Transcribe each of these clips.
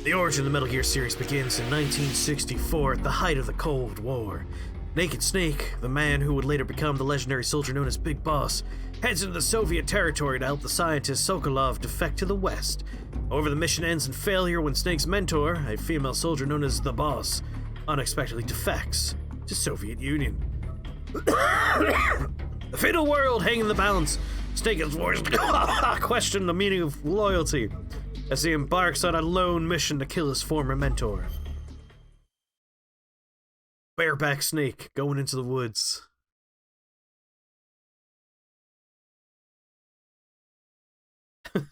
The origin of the Metal Gear series begins in 1964 at the height of the Cold War. Naked Snake, the man who would later become the legendary soldier known as Big Boss, heads into the Soviet territory to help the scientist Sokolov defect to the West. However, the mission ends in failure when Snake's mentor, a female soldier known as the Boss, unexpectedly defects to Soviet Union. The fatal world hanging in the balance. Snake is forced to question the meaning of loyalty as he embarks on a lone mission to kill his former mentor. Bareback Snake going into the woods.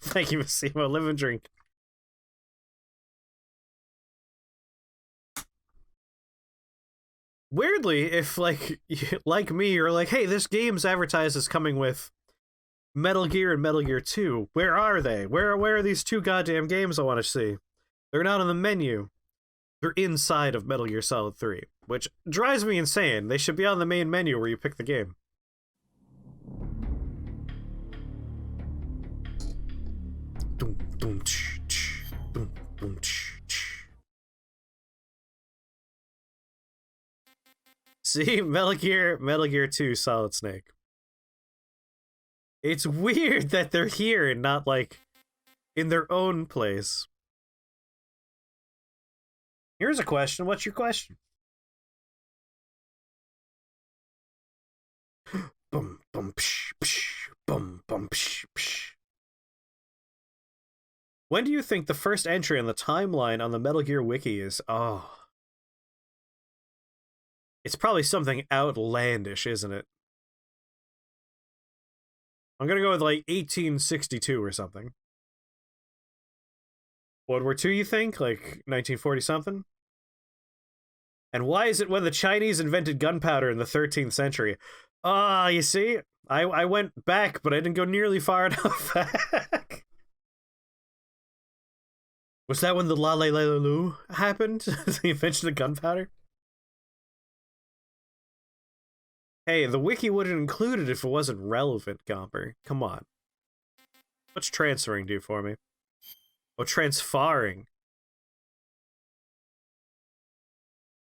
Thank you, Massimo. Live and drink. Weirdly, if like me, you're like, hey, this game's advertised as coming with Metal Gear and Metal Gear 2. Where are they? Where are these two goddamn games I want to see? They're not on the menu. They're inside of Metal Gear Solid 3, which drives me insane. They should be on the main menu where you pick the game. See, Metal Gear 2 Solid Snake. It's weird that they're here and not, like, in their own place. Here's a question. What's your question? Bum, bum, psh, psh, bum, bum, psh, psh. When do you think the first entry on the timeline on the Metal Gear Wiki is? Oh. It's probably something outlandish, isn't it? I'm gonna go with, like, 1862 or something. World War II, you think? Like, 1940-something? And why is it when the Chinese invented gunpowder in the 13th century? Ah, you see? I went back, but I didn't go nearly far enough back. Was that when the La La La Lu happened? The invention of gunpowder? Hey, the wiki wouldn't include it if it wasn't relevant, Gomper. Come on. What's transferring do for me? Oh, transferring.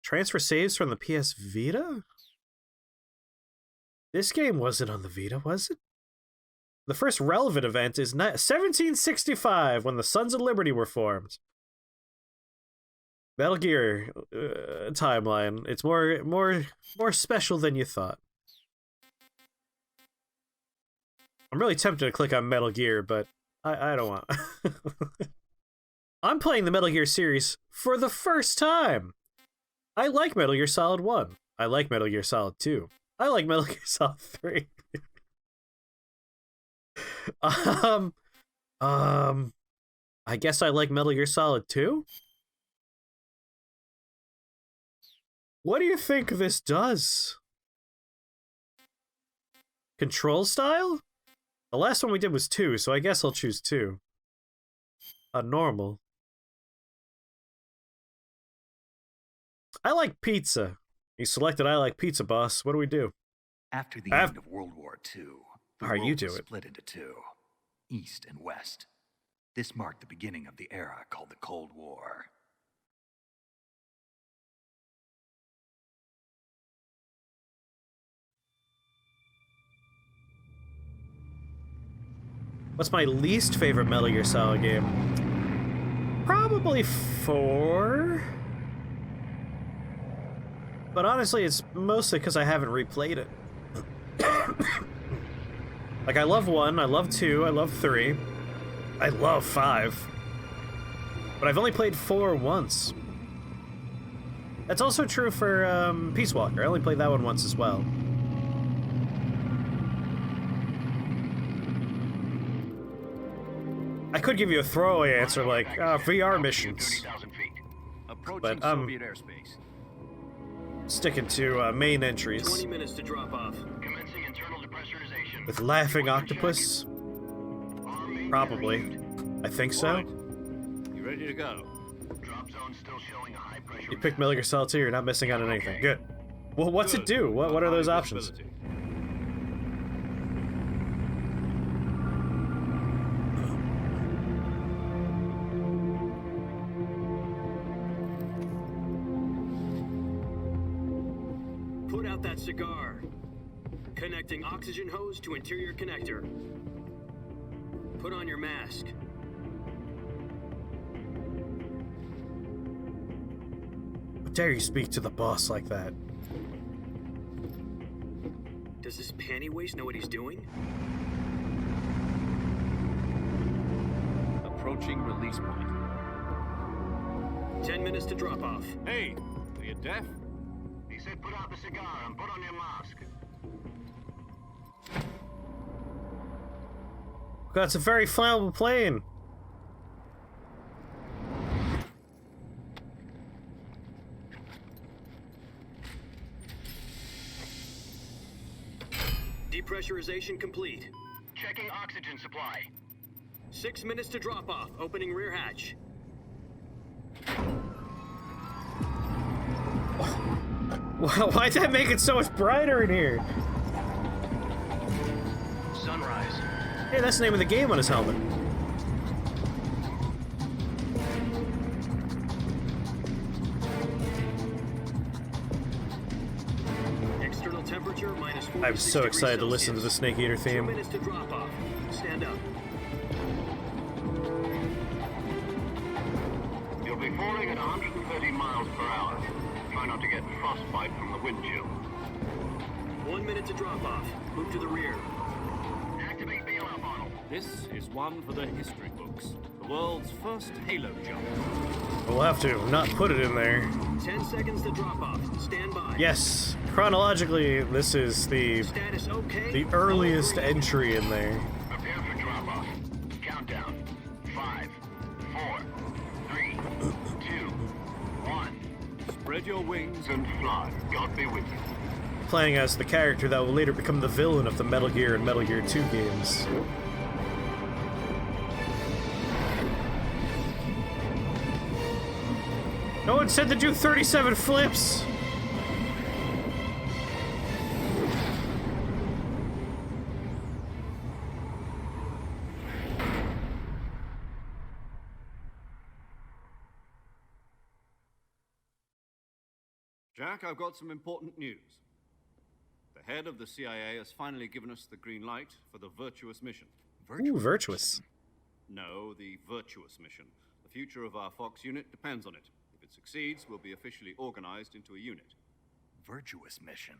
Transfer saves from the PS Vita? This game wasn't on the Vita, was it? The first relevant event is 1765, when the Sons of Liberty were formed. Metal Gear timeline. It's more special than you thought. I'm really tempted to click on Metal Gear, but I don't want. I'm playing the Metal Gear series for the first time. I like Metal Gear Solid 1. I like Metal Gear Solid 2. I like Metal Gear Solid 3. I guess I like Metal Gear Solid 2? What do you think this does? Control style? The last one we did was 2, so I guess I'll choose 2. Normal. I like pizza. You selected I like pizza, boss. What do we do? After the end of World War II, the How you world do was it? split into two, East and West. This marked the beginning of the era called the Cold War. What's my least favorite Metal Gear Solid game? Probably 4. But honestly, it's mostly because I haven't replayed it. Like, I love 1, I love 2, I love 3. I love 5. But I've only played 4 once. That's also true for Peace Walker. I only played that one once as well. I could give you a throwaway answer like VR missions, but Soviet airspace. Sticking to main entries 20 minutes to drop off. Commencing internal depressurization. with Laughing Octopus. Probably, I think so. You ready to go? Drop zone still showing a high pressure. You picked Metal Gear Solid 2. You're not missing out on anything. Good. Well, what's it do? What are those options? out that cigar. Connecting oxygen hose to interior connector. Put on your mask. How dare you speak to the boss like that? Does this panty waste know what he's doing? Approaching release point. 10 minutes to drop off. Hey, are you deaf? He said put out the cigar and put on your mask. That's a very flammable plane. Depressurization complete. Checking oxygen supply. 6 minutes to drop off. Opening rear hatch. Wow, why'd that make it so much brighter in here? Sunrise. Hey, that's the name of the game on his helmet. External temperature minus 46 I'm so excited to degrees listen to the Celsius. Snake Eater 2 theme. minutes to drop off. Stand up. You'll be falling at 130 miles per hour. Try not to get frostbite from the wind chill. 1 minute to drop off. Move to the rear. Activate BLR model. This is one for the history books. The world's first halo jump. We'll have to not put it in there. 10 seconds to drop off. Stand by. Yes, chronologically, this is the Status okay. earliest All green. entry in there. Prepare for drop off. Countdown. 5, 4, 3, 2, 1. Spread your wings And fly. God be with you. Playing as the character that will later become the villain of the Metal Gear and Metal Gear 2 games. No one said to do 37 flips! Jack, I've got some important news. The head of the CIA has finally given us the green light for the Virtuous Mission. Ooh, virtuous. No, the Virtuous Mission. The future of our Fox unit depends on it. If it succeeds, we'll be officially organized into a unit. Virtuous Mission.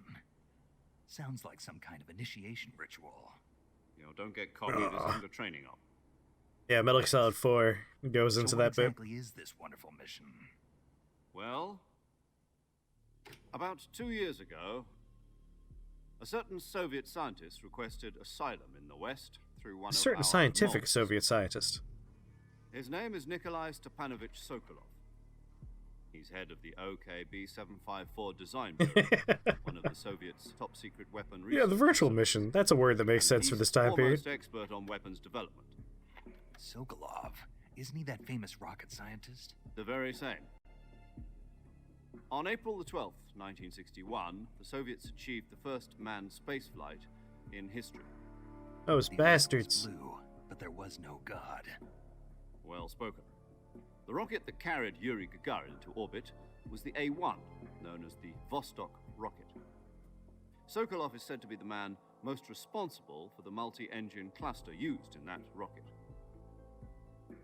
Sounds like some kind of initiation ritual. You know, don't get cocky, this isn't a training op. Yeah, Metal Gear Solid 4 goes into So that what bit. exactly is this wonderful mission? Well, about 2 years ago, a certain Soviet scientist requested asylum in the West through one A of certain our scientific molds. Soviet scientist. His name is Nikolai Stepanovich Sokolov. He's head of the OKB-754 Design Bureau, one of the Soviets' top-secret weapon research. Yeah, the virtual mission. That's a word that makes sense for this time period. He's the foremost expert on weapons development. Sokolov. Isn't he that famous rocket scientist? The very same. On April the 12th, 1961, the Soviets achieved the first manned spaceflight in history. Those The Earth was bastards. blue, but there was no God. Well spoken. The rocket that carried Yuri Gagarin into orbit was the A-1, known as the Vostok rocket. Sokolov is said to be the man most responsible for the multi-engine cluster used in that rocket.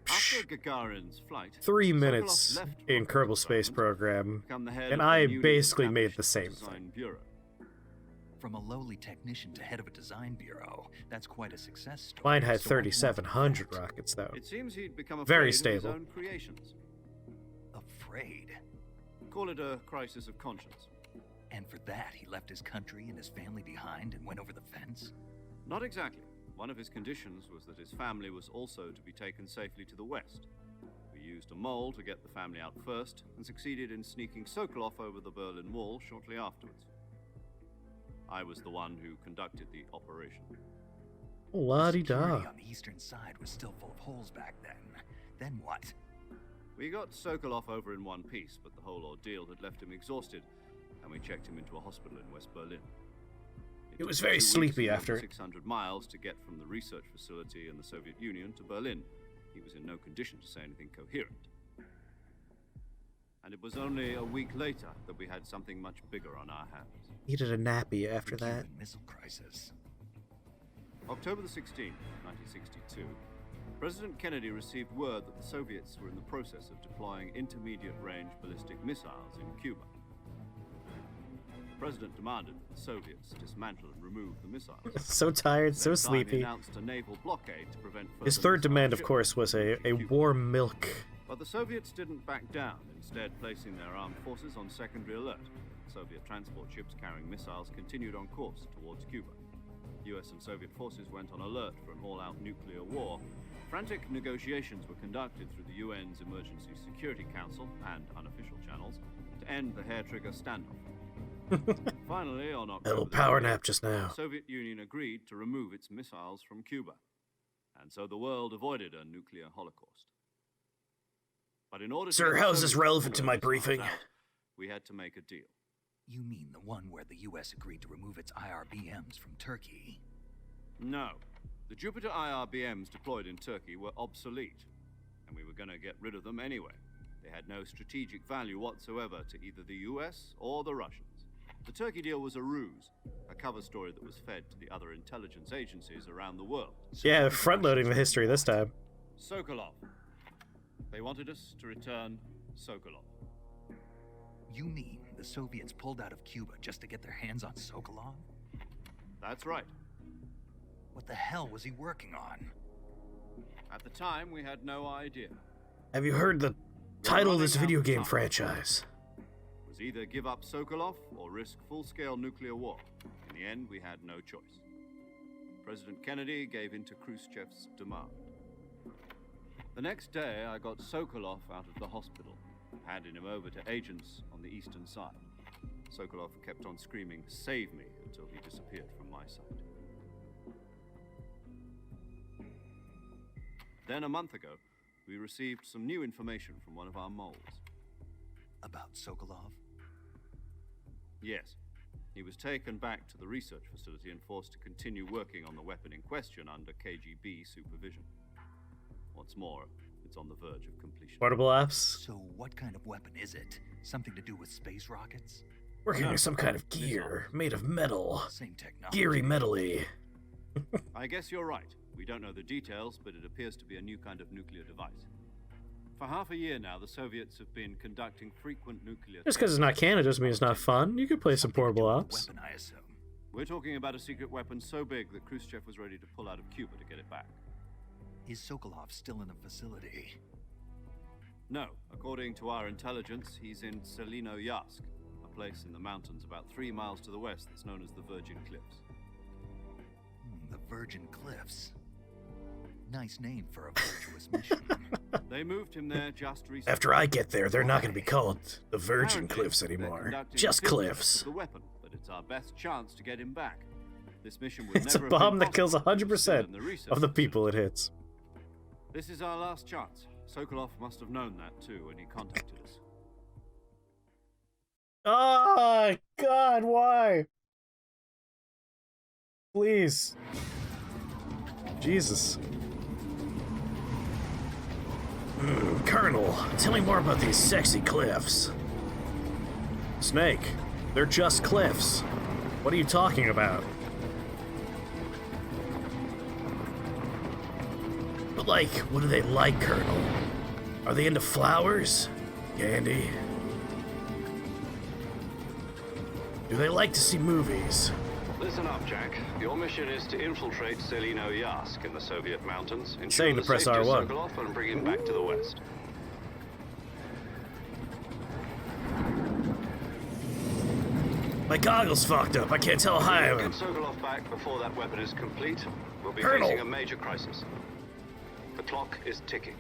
After Gagarin's flight, 3 Sokolov minutes left in rocket Kerbal Space development Program, to become the head and of the I newly basically made the established same Design thing. Bureau. From a lowly technician to head of a design bureau, that's quite a success story. Mine had So why do you want 3,700 that? rockets, though. It seems he'd become afraid Very of his stable. own creations. Afraid. Call it a crisis of conscience. And for that, he left his country and his family behind and went over the fence? Not exactly. One of his conditions was that his family was also to be taken safely to the west. We used a mole to get the family out first, and succeeded in sneaking Sokolov over the Berlin Wall shortly afterwards. I was the one who conducted the operation. La-di-da. Security on the eastern side was still full of holes back then. Then what? We got Sokolov over in one piece, but the whole ordeal had left him exhausted, and we checked him into a hospital in West Berlin. It was took very 2 weeks sleepy and after it. 600 miles to get from the research facility in the Soviet Union to Berlin. He was in no condition to say anything coherent. And it was only a week later that we had something much bigger on our hands. Needed a nappy after The that. Cuban Missile Crisis. October the 16th, 1962, President Kennedy received word that the Soviets were in the process of deploying intermediate-range ballistic missiles in Cuba. The President demanded that the Soviets dismantle and remove the missiles. So tired, so He sleepy. announced a naval blockade to prevent His further third demand, missile of course, was a shipments to warm milk. But the Soviets didn't back down, instead placing their armed forces on secondary alert. Soviet transport ships carrying missiles continued on course towards Cuba. US and Soviet forces went on alert for an all-out nuclear war. Frantic negotiations were conducted through the UN's Emergency Security Council and unofficial channels to end the hair-trigger standoff. Finally, on A October little the power 20th, nap just now. the Soviet Union agreed to remove its missiles from Cuba. And so the world avoided a nuclear holocaust. But in order to Sir, get the how is this Soviets relevant to my throw missiles briefing? out, we had to make a deal. You mean the one where the US agreed to remove its IRBMs from Turkey? No. The Jupiter IRBMs deployed in Turkey were obsolete, and we were going to get rid of them anyway. They had no strategic value whatsoever to either the US or the Russians. The Turkey deal was a ruse, a cover story that was fed to the other intelligence agencies around the world. Yeah, they're front-loading the history this time. Sokolov. They wanted us to return Sokolov. You mean the Soviets pulled out of Cuba just to get their hands on Sokolov? That's right. What the hell was he working on? At the time, we had no idea. Have you heard the title of this video game franchise? It was either give up Sokolov or risk full-scale nuclear war. In the end, we had no choice. President Kennedy gave in to Khrushchev's demand. The next day, I got Sokolov out of the hospital, handed him over to agents on the eastern side. Sokolov kept on screaming, "Save me," until he disappeared from my sight. Then, a month ago, we received some new information from one of our moles. About Sokolov? Yes. He was taken back to the research facility and forced to continue working on the weapon in question under KGB supervision. What's more, it's on the verge of completion. Portable apps? So what kind of weapon is it? Something to do with space rockets? Working with some kind of gear made of metal. Same technology. Geary metally. I guess you're right. We don't know the details, but it appears to be a new kind of nuclear device. For half a year now, the Soviets have been conducting frequent nuclear Just because it's not canon doesn't mean it's not fun. You could play some portable apps. Weapon, I assume. We're talking about a secret weapon so big that Khrushchev was ready to pull out of Cuba to get it back. Is Sokolov still in the facility? No, according to our intelligence, he's in Selino-Yarsk, a place in the mountains about 3 miles to the west that's known as the Virgin Cliffs. The Virgin Cliffs. Nice name for a virtuous mission. They moved him there just recently. After I get there, they're not going to be called the Virgin Apparently, Cliffs they're anymore. conducting Just field tests cliffs. of the weapon, but it's our best chance to get him back. This mission would It's a never have bomb been that kills possible if it was still 100% in the research of the facility. people it hits. This is our last chance. Sokolov must have known that too when he contacted us. Oh, God, why? Please. Jesus. Colonel, tell me more about these sexy cliffs. Snake, they're just cliffs. What are you talking about? But like, what are they like, Colonel? Are they into flowers? Candy? Do they like to see movies? Listen up, Jack. Your mission is to infiltrate Selino-Yarsk in the Soviet mountains, Saying to press R1. Sokolov and bring him back to the west. My goggles fucked up. I can't tell how high I Get am. Sokolov back before that weapon is complete. We'll be Colonel. facing a major crisis. The clock is ticking.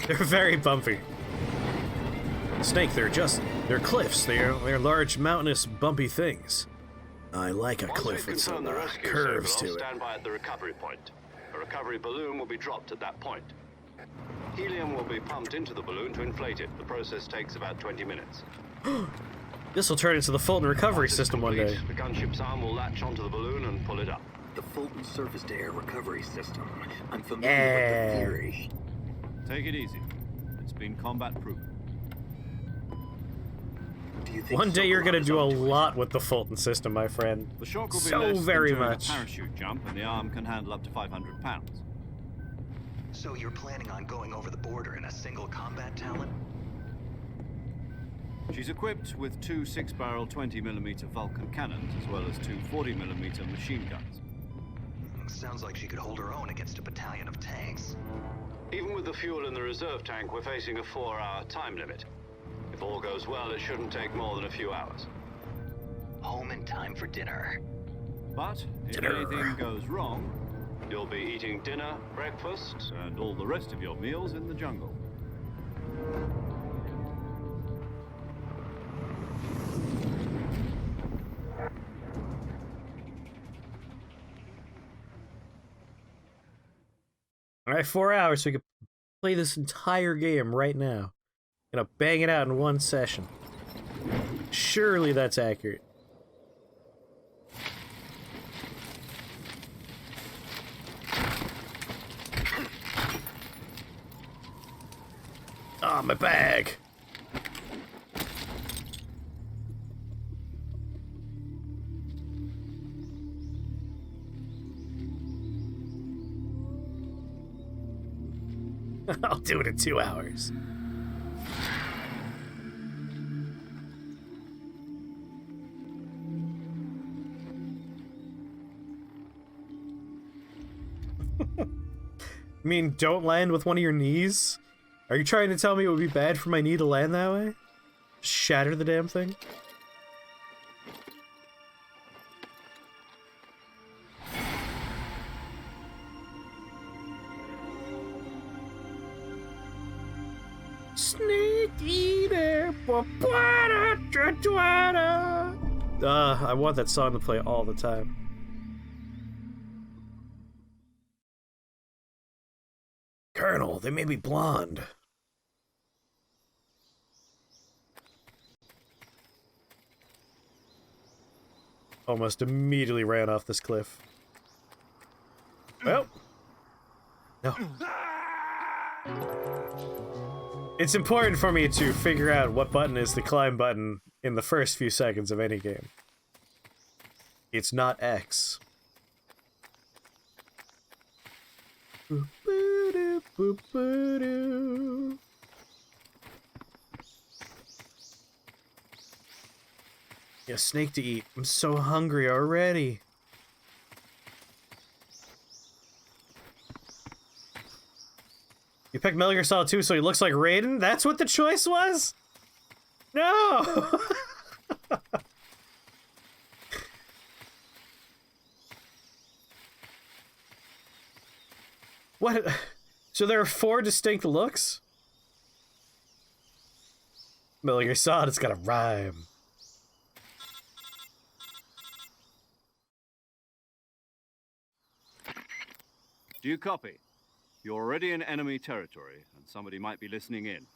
They're very bumpy. Snake, they're cliffs. They're large, mountainous, bumpy things. I like a Once cliff we with some confirm the rescue, curves Sokolov, to it. stand by at the recovery point. A recovery balloon will be dropped at that point. Helium will be pumped into the balloon to inflate it. The process takes about 20 minutes. This will turn into the Fulton Recovery Once it's system one day. complete, the gunship's arm will latch onto the balloon and pull it up. The Fulton surface-to-air recovery system. I'm familiar Yeah. with the theory. Take it easy. It's been combat-proven. Do you think One day you're Sokolov gonna is do a onto it? lot with the Fulton system, my friend. The shock will be So less than very doing much. a parachute jump, and the arm can handle up to 500 pounds. So you're planning on going over the border in a single combat Talon? She's equipped with two 6-barrel 20mm Vulcan cannons, as well as two 40mm machine guns. Sounds like she could hold her own against a battalion of tanks. Even with the fuel in the reserve tank, we're facing a 4-hour time limit. If all goes well, it shouldn't take more than a few hours. Home in time for dinner. But if Dinner. anything goes wrong, You'll be eating dinner, breakfast. and all the rest of your meals in the jungle. Alright, 4 hours, so we could play this entire game right now. Gonna bang it out in one session. Surely that's accurate. Ah, my bag! I'll do it in 2 hours. I mean, don't land with one of your knees? Are you trying to tell me it would be bad for my knee to land that way? Shatter the damn thing? Snake eater, I want that song to play all the time. Colonel, they may be blonde. Almost immediately ran off this cliff. Well. No. It's important for me to figure out what button is the climb button in the first few seconds of any game. It's not X. Boop-boop-boop-boop-doo. Yeah, snake to eat. I'm so hungry already. You picked Metal Gear Solid 2 so he looks like Raiden? That's what the choice was? No! What? So there are 4 distinct looks? Metal Gear Solid, it's got a rhyme. Do you copy? You're already in enemy territory, and somebody might be listening in.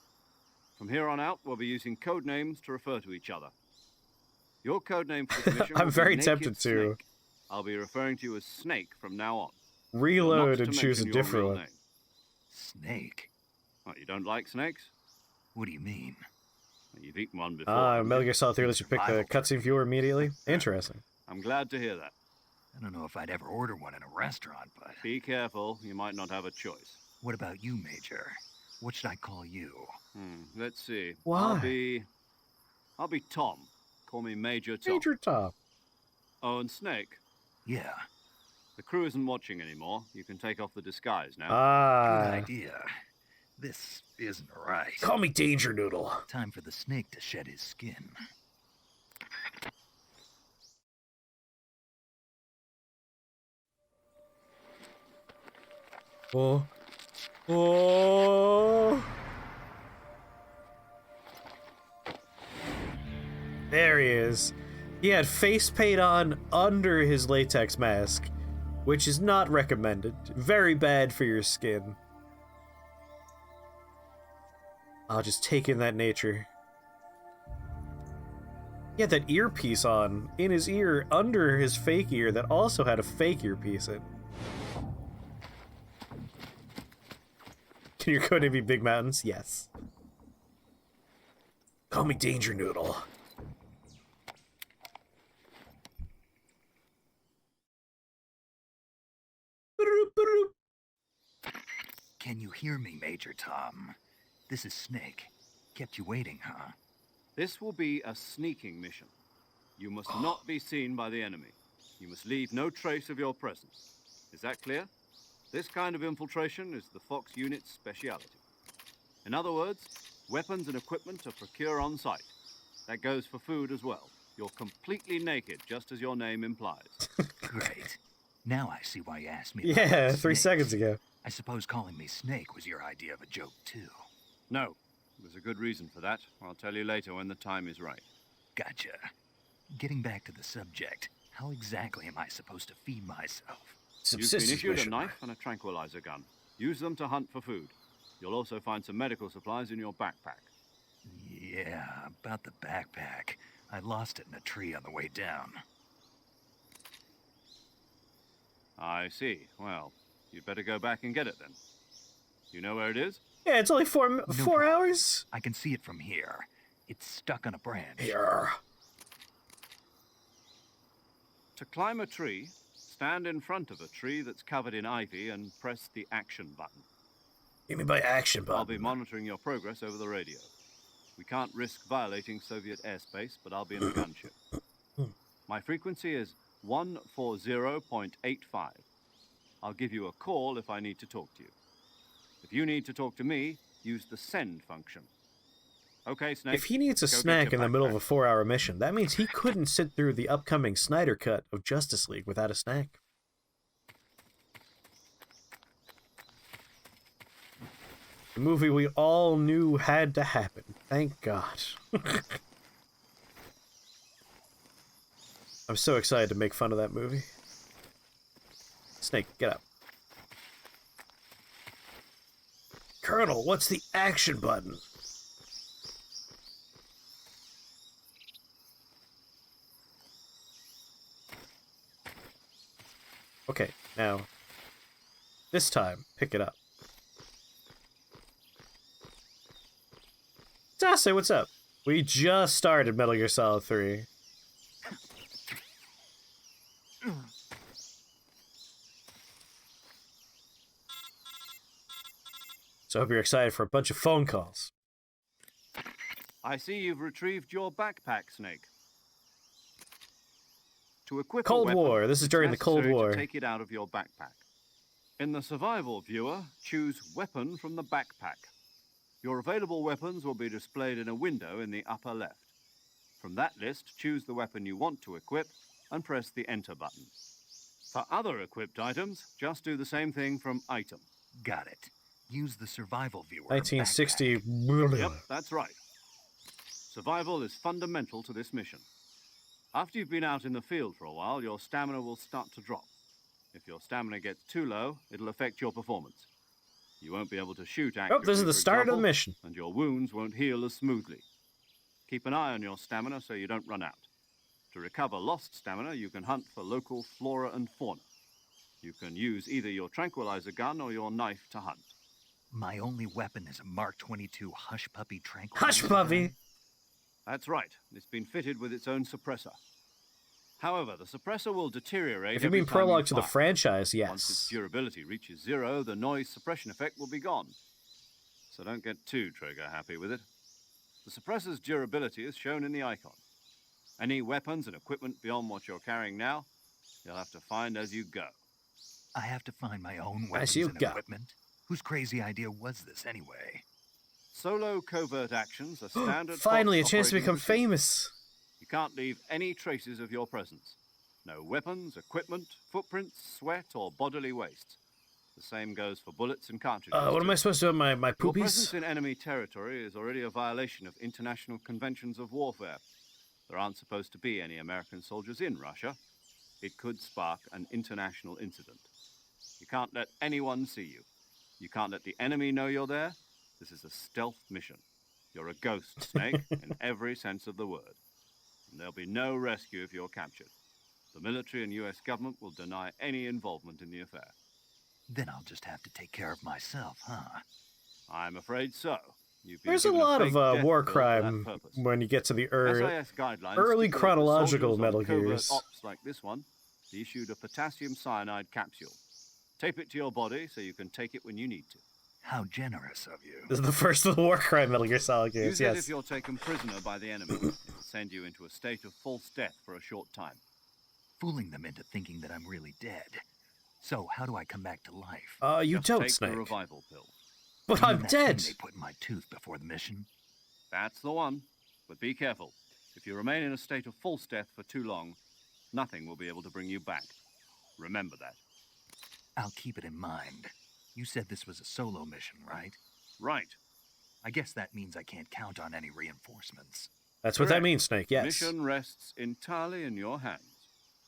From here on out, we'll be using code names to refer to each other. Your code name for this mission I'm will be very Naked tempted to. Snake. I'll be referring to you as Snake from now on. Reload Not and to choose a mention your different real one. name. Snake? What, you don't like snakes? What do you mean? Well, you've eaten one before. Ah, haven't Metal you? Gear Solid 3 lets you pick the Survival. cutscene viewer immediately. Interesting. I'm glad to hear that. I don't know if I'd ever order one in a restaurant, but... Be careful, you might not have a choice. What about you, Major? What should I call you? Let's see. Why? I'll be Tom. Call me Major Tom. Major Top. Oh, and Snake. Yeah, The crew isn't watching anymore. You can take off the disguise now. good Ah. idea. This isn't right. Call me Danger Noodle. Time for the snake to shed his skin. Oh. Oh. There he is. He had face paint on under his latex mask, which is not recommended. Very bad for your skin. I'll just take in that nature. He had that earpiece on in his ear under his fake ear that also had a fake earpiece in. Can your code name be Big Mountains? Yes. Call me Danger Noodle. Can you hear me, Major Tom? This is Snake. Kept you waiting, huh? This will be a sneaking mission. You must not be seen by the enemy. You must leave no trace of your presence. Is that clear? This kind of infiltration is the Fox unit's speciality. In other words, weapons and equipment are procured on site. That goes for food as well. You're completely naked, just as your name implies. Great. Now I see why you asked me. Yeah, about 3 snakes. seconds ago. I suppose calling me Snake was your idea of a joke, too. No, there's a good reason for that. I'll tell you later when the time is right. Gotcha. Getting back to the subject, how exactly am I supposed to feed myself? You've been Subsistence issued a mission. knife and a tranquilizer gun. Use them to hunt for food. You'll also find some medical supplies in your backpack. Yeah, about the backpack. I lost it in a tree on the way down. I see. Well, you'd better go back and get it then. You know where it is? Yeah, it's only four problem. hours. I can see it from here. It's stuck on a branch. Here. To climb a tree, stand in front of a tree that's covered in ivy and press the action button. What do you mean by action button? I'll be monitoring your progress over the radio. We can't risk violating Soviet airspace, but I'll be in the gunship. My frequency is 140.85. I'll give you a call if I need to talk to you. If you need to talk to me, use the send function. Okay, Snake. If he needs a go get snack your in the middle of backpack. a 4-hour mission, that means he couldn't sit through the upcoming Snyder Cut of Justice League without a snack. The movie we all knew had to happen. Thank God. I'm so excited to make fun of that movie. Snake, get up. Colonel, what's the action button? Okay, now, this time, pick it up. Dase, what's up? We just started Metal Gear Solid 3. So I hope you're excited for a bunch of phone calls. I see you've retrieved your backpack, Snake. To equip Cold a weapon, War. This is it's during the Cold necessary to War. take it out of your backpack. In the survival viewer, choose Weapon from the backpack. Your available weapons will be displayed in a window in the upper left. From that list, choose the weapon you want to equip and press the Enter button. For other equipped items, just do the same thing from Item. Got it. Use the survival viewer. 1960. Yep, that's right. Survival is fundamental to this mission. After you've been out in the field for a while, your stamina will start to drop. If your stamina gets too low, it'll affect your performance. You won't be able to shoot accurately, Oh, this is the for start of the example, mission. and your wounds won't heal as smoothly. Keep an eye on your stamina so you don't run out. To recover lost stamina, you can hunt for local flora and fauna. You can use either your tranquilizer gun or your knife to hunt. My only weapon is a Mark 22 Hush Puppy tranquilizer. Hush, puppy. That's right. It's been fitted with its own suppressor. However, the suppressor will deteriorate If you every mean time prologue to the fire. franchise, Once its yes. durability reaches 0, the noise suppression effect will be gone. So don't get too trigger happy with it. The suppressor's durability is shown in the icon. Any weapons and equipment beyond what you're carrying now, you'll have to find as you go. I have to find my own weapons you and go. equipment. Whose crazy idea was this anyway? Solo covert actions are standard. Finally, a Fox chance to operating become procedure. famous. You can't leave any traces of your presence. No weapons, equipment, footprints, sweat, or bodily waste. The same goes for bullets and cartridges. What am I too. supposed to do with my Your presence poopies? in enemy territory is already a violation of international conventions of warfare. There aren't supposed to be any American soldiers in Russia. It could spark an international incident. You can't let anyone see you. You can't let the enemy know you're there. This is a stealth mission. You're a ghost, Snake, in every sense of the word. And there'll be no rescue if you're captured. The military and U.S. government will deny any involvement in the affair. Then I'll just have to take care of myself, huh? I'm afraid so. You've been There's a given lot fake of death war bill for that crime purpose. when you get to the early SIS guidelines early stipulate that chronological soldiers on Metal covert Gears. Ops like this one be issued a potassium cyanide capsule. Tape it to your body so you can take it when you need to. How generous of you. This is the first of the war crime Metal Gear Solid games, Use it yes. if you're taken prisoner by the enemy. It will send you into a state of false death for a short time. Fooling them into thinking that I'm really dead. So, how do I come back to life? You Just don't, take Snake. the revival pill. But You mean I'm that dead! thing they put in my tooth before the mission? That's the one. But be careful. If you remain in a state of false death for too long, nothing will be able to bring you back. Remember that. I'll keep it in mind. You said this was a solo mission, right? Right. I guess that means I can't count on any reinforcements. That's what that Correct. means, Snake, yes. Mission rests entirely in your hands.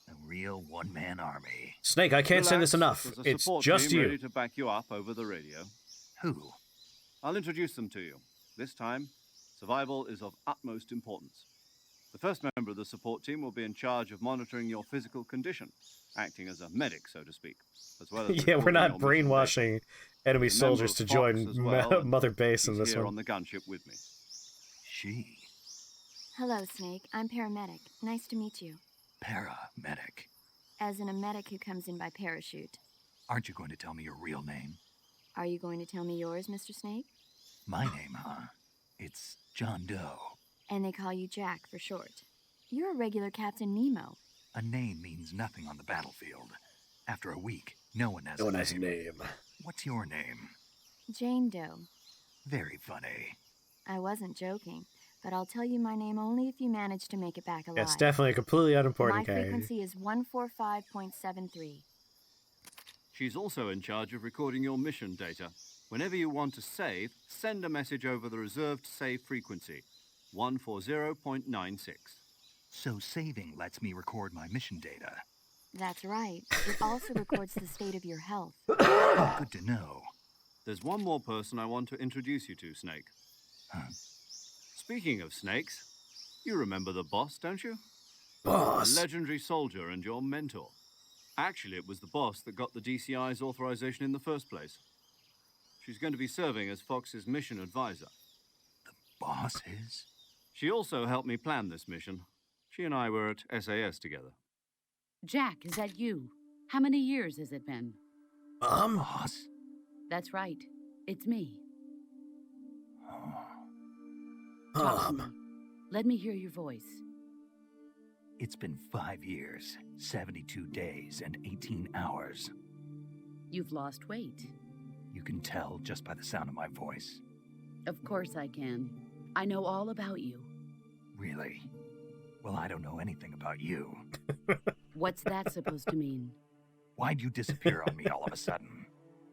A real one-man army. Snake, I can't say Relax, this enough. there's a It's support just team you. ready to back you up over the radio. Who? I'll introduce them to you. This time, survival is of utmost importance. The first member of the support team will be in charge of monitoring your physical condition, acting as a medic, so to speak, as well as Yeah, we're recording not your mission brainwashing data. enemy The soldiers to member of join Fox as well, and Mother Base in he's this here one. on the gunship with me. She. Hello, Snake. I'm paramedic. Nice to meet you. Paramedic. As in a medic who comes in by parachute. Aren't you going to tell me your real name? Are you going to tell me yours, Mr. Snake? My name, huh? It's John Doe. And they call you Jack for short. You're a regular Captain Nemo. A name means nothing on the battlefield. After a week, no one has No a one name. has a name. What's your name? Jane Doe. Very funny. I wasn't joking, but I'll tell you my name only if you manage to make it back alive. It's definitely a completely My unimportant character. frequency is 145.73. She's also in charge of recording your mission data. Whenever you want to save, send a message over the reserved save frequency, 140.96. So saving lets me record my mission data. That's right. It also records the state of your health. Good to know. There's one more person I want to introduce you to, Snake. Huh? Speaking of snakes, you remember the boss, don't you? Boss! A legendary soldier and your mentor. Actually, it was the boss that got the DCI's authorization in the first place. She's going to be serving as Fox's mission advisor. Boss is? She also helped me plan this mission. She and I were at SAS together. Jack, is that you? How many years has it been? Boss? That's right. It's me. Oh. Talk to me. Let me hear your voice. It's been 5 years, 72 days, and 18 hours. You've lost weight. You can tell just by the sound of my voice. Of course I can. I know all about you. Really? Well, I don't know anything about you. What's that supposed to mean? Why'd you disappear on me all of a sudden?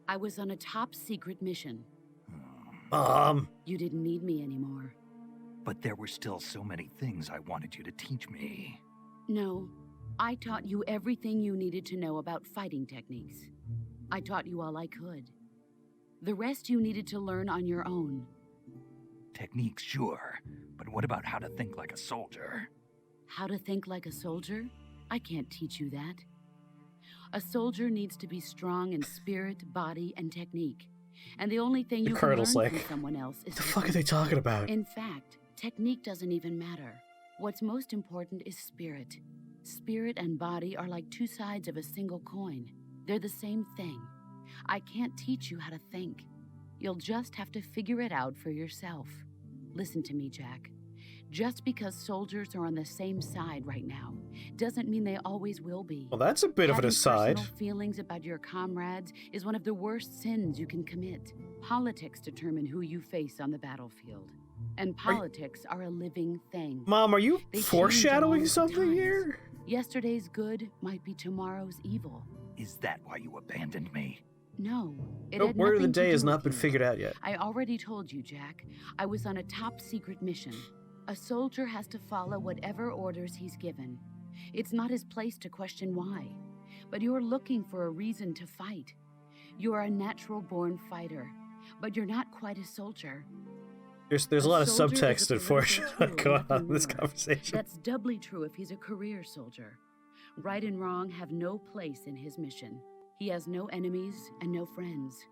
I was on a top secret mission. You You didn't need me anymore. But there were still so many things I wanted you to teach me. No, I taught you everything you needed to know about fighting techniques. I taught you all I could. The rest you needed to learn on your own. Techniques, sure. But what about how to think like a soldier? How to think like a soldier? I can't teach you that. A soldier needs to be strong in spirit, body, and technique. And the only thing you can learn Colonel's from like, someone else is What the fuck are they talking about? In fact, technique doesn't even matter. What's most important is spirit. Spirit and body are like two sides of a single coin. They're the same thing. I can't teach you how to think. You'll just have to figure it out for yourself. Listen to me, Jack. Just because soldiers are on the same side right now doesn't mean they always will be. Well, that's a bit of an Having aside. personal feelings about your comrades is one of the worst sins you can commit. Politics determine who you face on the battlefield. And politics are a living thing. Mom, are you They change foreshadowing all the something times. here? Yesterday's good might be tomorrow's evil. Is that why you abandoned me? No, it No had word of the nothing to day do has not with been you. figured out yet. I already told you, Jack. I was on a top secret mission. A soldier has to follow whatever orders he's given. It's not his place to question why. But you're looking for a reason to fight. You're a natural-born fighter, but you're not quite a soldier. There's a lot of soldier is subtext a and political foreshadowing tool going in on in this war. conversation. That's doubly true if he's a career soldier. Right and wrong have no place in his mission. He has no enemies and no friends.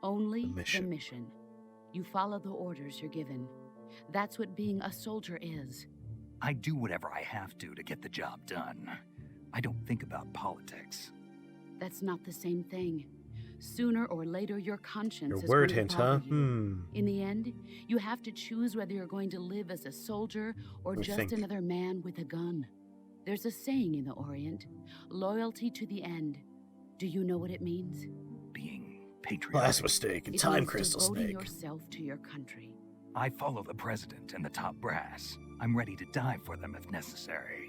Only The mission. the mission. You follow the orders you're given. That's what being a soldier is. I do whatever I have to get the job done. I don't think about politics. That's not the same thing. Sooner or later, your conscience Your is word going hint, to huh? bother you. In the end, you have to choose whether you're going to live as a soldier or Let me just think. another man with a gun. There's a saying in the Orient, loyalty to the end. Do you know what it means? Being patriotic. Last mistake and It time means crystal devoting snake. yourself to your country. I follow the president and the top brass. I'm ready to die for them if necessary.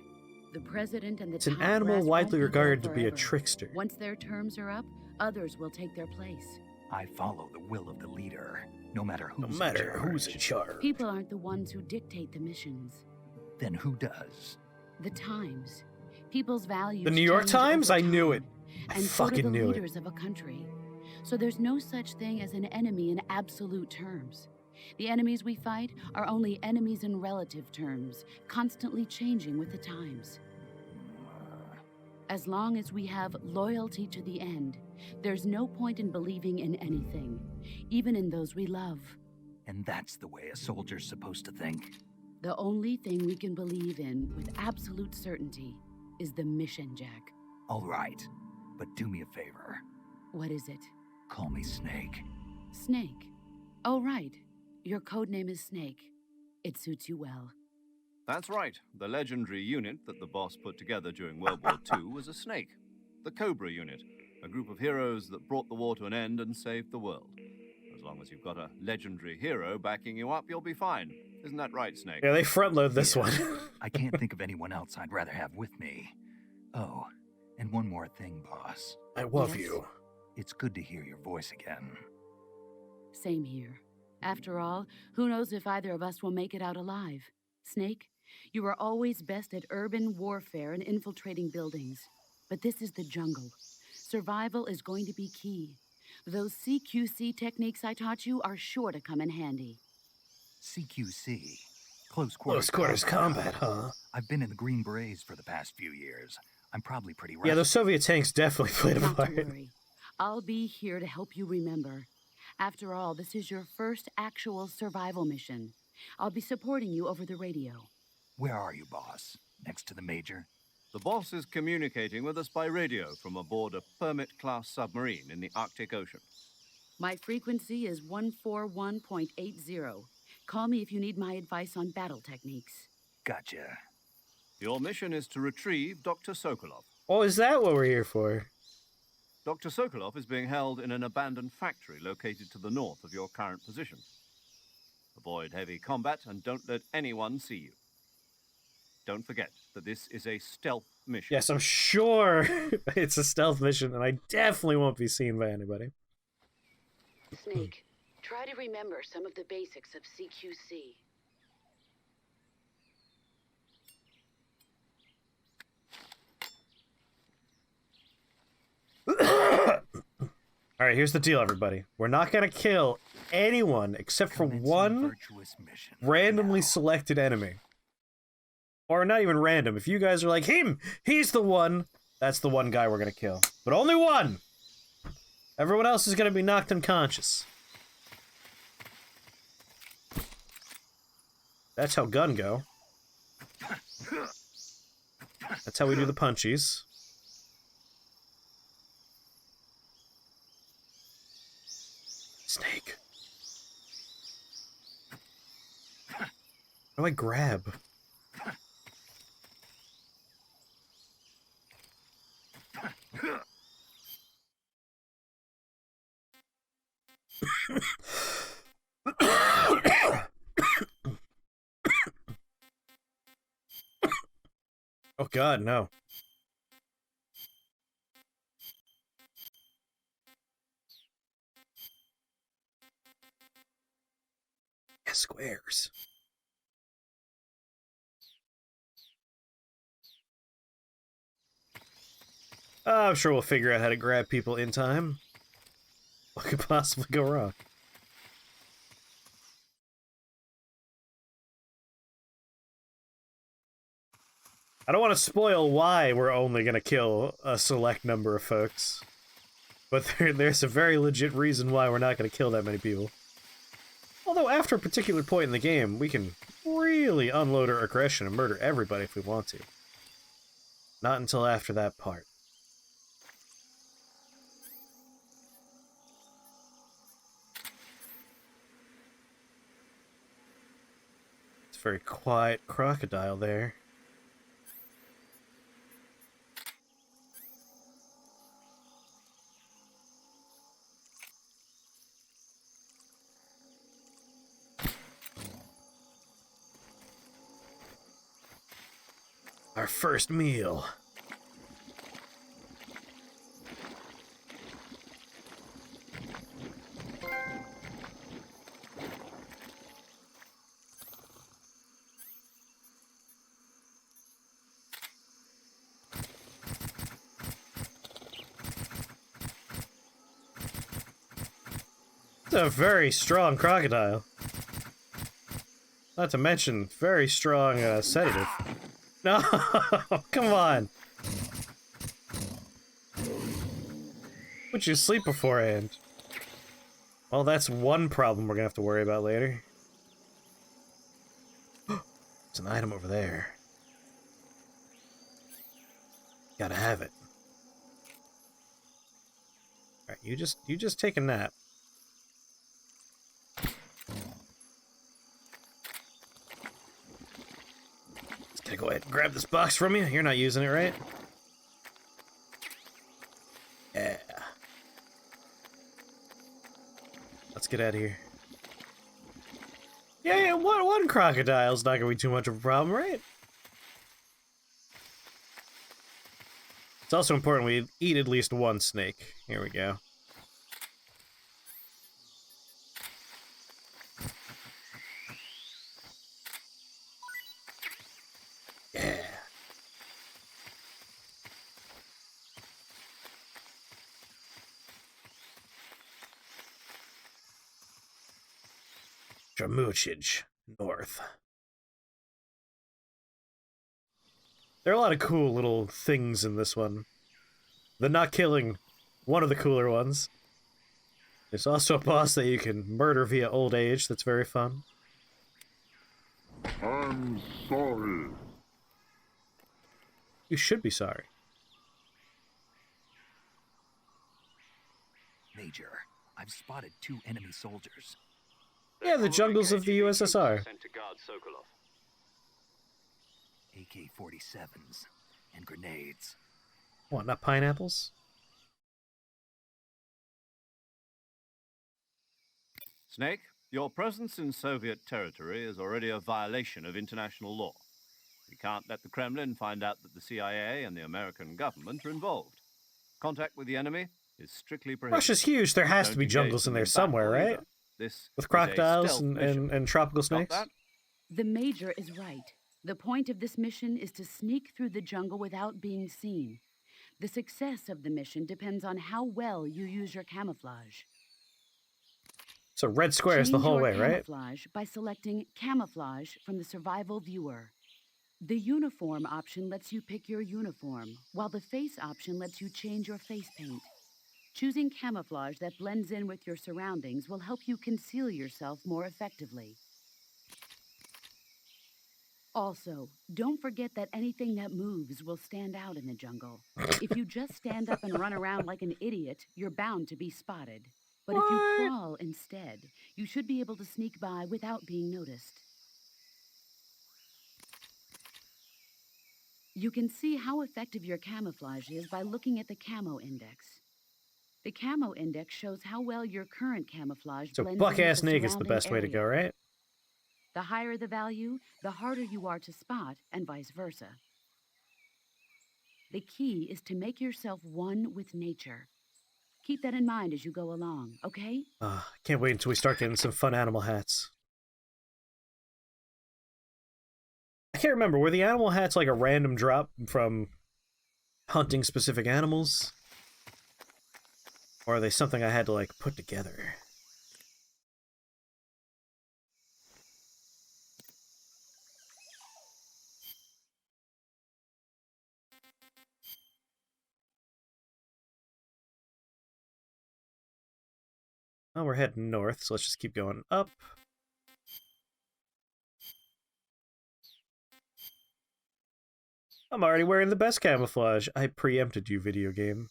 The president and the It's an top animal brass widely won't be there regarded to be a forever. trickster. Once their terms are up, others will take their place. I follow the will of the leader, no matter No who's matter in charge. who's in charge. People aren't the ones who dictate the missions. Then who does? The times. People's values. The New York change Times? over I knew time, it. I and so do fucking the knew it. leaders of a country. So there's no such thing as an enemy in absolute terms. The enemies we fight are only enemies in relative terms, constantly changing with the times. As long as we have loyalty to the end, there's no point in believing in anything, even in those we love. And that's the way a soldier's supposed to think. The only thing we can believe in with absolute certainty is the mission, Jack. All right, but do me a favor. What is it? Call me Snake. Snake. Oh, right. Your code name is Snake. It suits you well. That's right. The legendary unit that the boss put together during World War II was a snake. The Cobra unit, a group of heroes that brought the war to an end and saved the world. As long as you've got a legendary hero backing you up, you'll be fine. Isn't that right, Snake? Yeah, they front load this Yeah. one. I can't think of anyone else I'd rather have with me. Oh, and one more thing, boss. I love Yes. you. It's good to hear your voice again. Same here. After all, who knows if either of us will make it out alive? Snake, you are always best at urban warfare and infiltrating buildings. But this is the jungle. Survival is going to be key. Those CQC techniques I taught you are sure to come in handy. CQC. Close quarters, Close quarters combat, huh? I've been in the Green Berets for the past few years. I'm probably pretty Yeah, those rusty. Soviet tanks definitely played a Not to part. worry. I'll be here to help you remember. After all, this is your first actual survival mission. I'll be supporting you over the radio. Where are you, boss? Next to the major? The boss is communicating with us by radio from aboard a Permit-class submarine in the Arctic Ocean. My frequency is 141.80. Call me if you need my advice on battle techniques. Gotcha. Your mission is to retrieve Dr. Sokolov. Oh, is that what we're here for? Dr. Sokolov is being held in an abandoned factory located to the north of your current position. Avoid heavy combat and don't let anyone see you. Don't forget that this is a stealth mission. Yes, I'm sure it's a stealth mission, and I definitely won't be seen by anybody. Snake, try to remember some of the basics of CQC. Alright, here's the deal, everybody. We're not gonna kill anyone except for Commencing one virtuous mission. randomly Now. selected enemy. Or not even random. If you guys are like, he's the one, that's the one guy we're gonna kill. But only one! Everyone else is gonna be knocked unconscious. That's how gun go. That's how we do the punchies. Snake. How do I grab? Oh God, no. Yeah, squares. I'm sure we'll figure out how to grab people in time. What could possibly go wrong? I don't want to spoil why we're only going to kill a select number of folks. But there's a very legit reason why we're not going to kill that many people. Although after a particular point in the game, we can really unload our aggression and murder everybody if we want to. Not until after that part. very quiet crocodile there. Our first meal. It's a very strong crocodile. Not to mention, very strong sedative. No, come on. Would you sleep beforehand? Well, that's one problem we're gonna have to worry about later. There's an item over there. Gotta have it. Alright, you just take a nap. Just gotta go ahead and grab this box from you. You're not using it, right? Yeah. Let's get out of here. Yeah, one crocodile's not gonna be too much of a problem, right? It's also important we eat at least one snake. Here we go. Yeah. Dramuchij, north. There are a lot of cool little things in this one. The not killing, one of the cooler ones. There's also a boss that you can murder via old age that's very fun. I'm sorry. You should be sorry. Major, I've spotted 2 enemy soldiers. Yeah, the jungles of the USSR. Sent to guard Sokolov. AK-47s and grenades. What, not pineapples? Snake, your presence in Soviet territory is already a violation of international law. We can't let the Kremlin find out that the CIA and the American government are involved. Contact with the enemy is strictly prohibited. Russia's huge. There has Don't to be engage jungles in them there in somewhere, battle right? either. This With is a crocodiles stealth mission. and tropical Got snakes? that? The Major is right. The point of this mission is to sneak through the jungle without being seen. The success of the mission depends on how well you use your camouflage. So red squares the Change whole your way, right? camouflage by selecting Camouflage from the Survival Viewer. The Uniform option lets you pick your uniform, while the Face option lets you change your face paint. Choosing camouflage that blends in with your surroundings will help you conceal yourself more effectively. Also, don't forget that anything that moves will stand out in the jungle. If you just stand up and run around like an idiot, you're bound to be spotted. But if you crawl instead, you should be able to sneak by without being noticed. You can see how effective your camouflage is by looking at the Camo Index. The Camo Index shows how well your current camouflage So blends in buck-ass with the naked is the surrounding best way to area. go, right? The higher the value, the harder you are to spot, and vice versa. The key is to make yourself one with nature. Keep that in mind as you go along, okay? Can't wait until we start getting some fun animal hats. I can't remember, were the animal hats like a random drop from hunting specific animals? Or are they something I had to like put together? Well, we're heading north, so let's just keep going up. I'm already wearing the best camouflage. I preempted you, video game.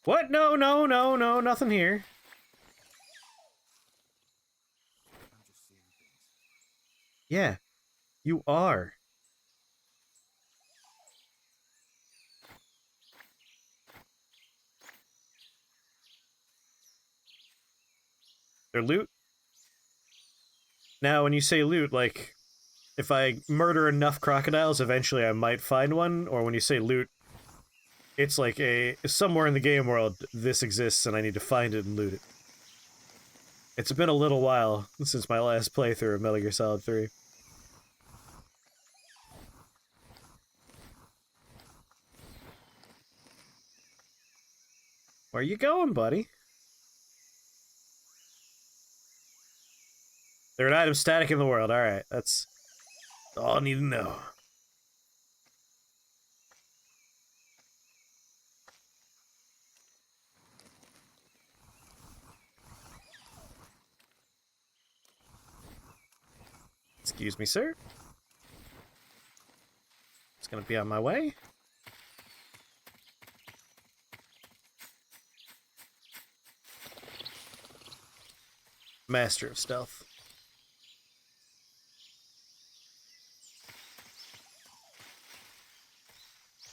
What? No, nothing here. Yeah, you are. They're loot? Now, when you say loot, like, if I murder enough crocodiles, eventually I might find one, or when you say loot, it's like somewhere in the game world, this exists and I need to find it and loot it. It's been a little while since my last playthrough of Metal Gear Solid 3. Where you going, buddy? They're an item static in the world. Alright, that's all I need to know. Excuse me, sir. It's gonna be on my way. Master of Stealth.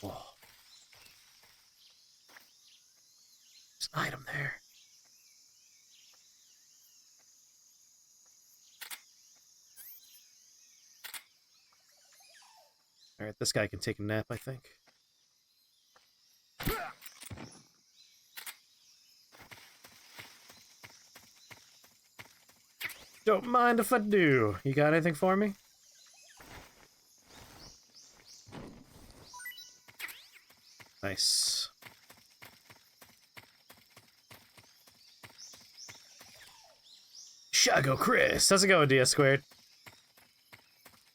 Whoa. There's an item there. Alright, this guy can take a nap, I think. Don't mind if I do. You got anything for me? Nice. Shago Chris! How's it going, DS squared?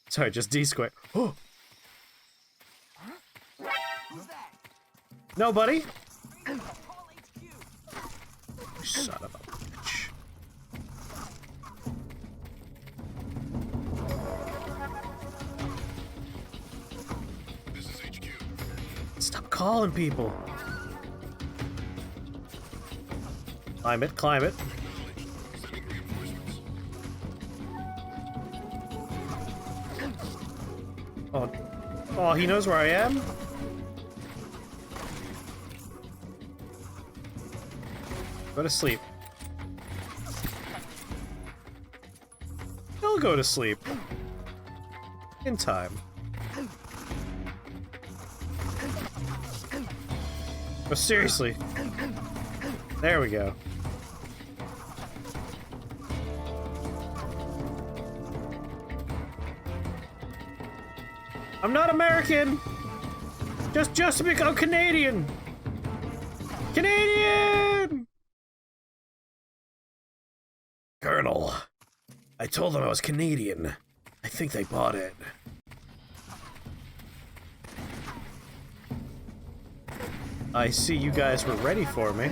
Sorry, just D squared. Oh! No, buddy! Son of a bitch. This is HQ. Stop calling people. Climb it, climb it. Sending reinforcements. Oh, oh, he knows where I am? Go to sleep. He'll go to sleep. In time. Oh, seriously. There we go. I'm not American! Just to become Canadian! Canadian! Colonel, I told them I was Canadian. I think they bought it. I see you guys were ready for me.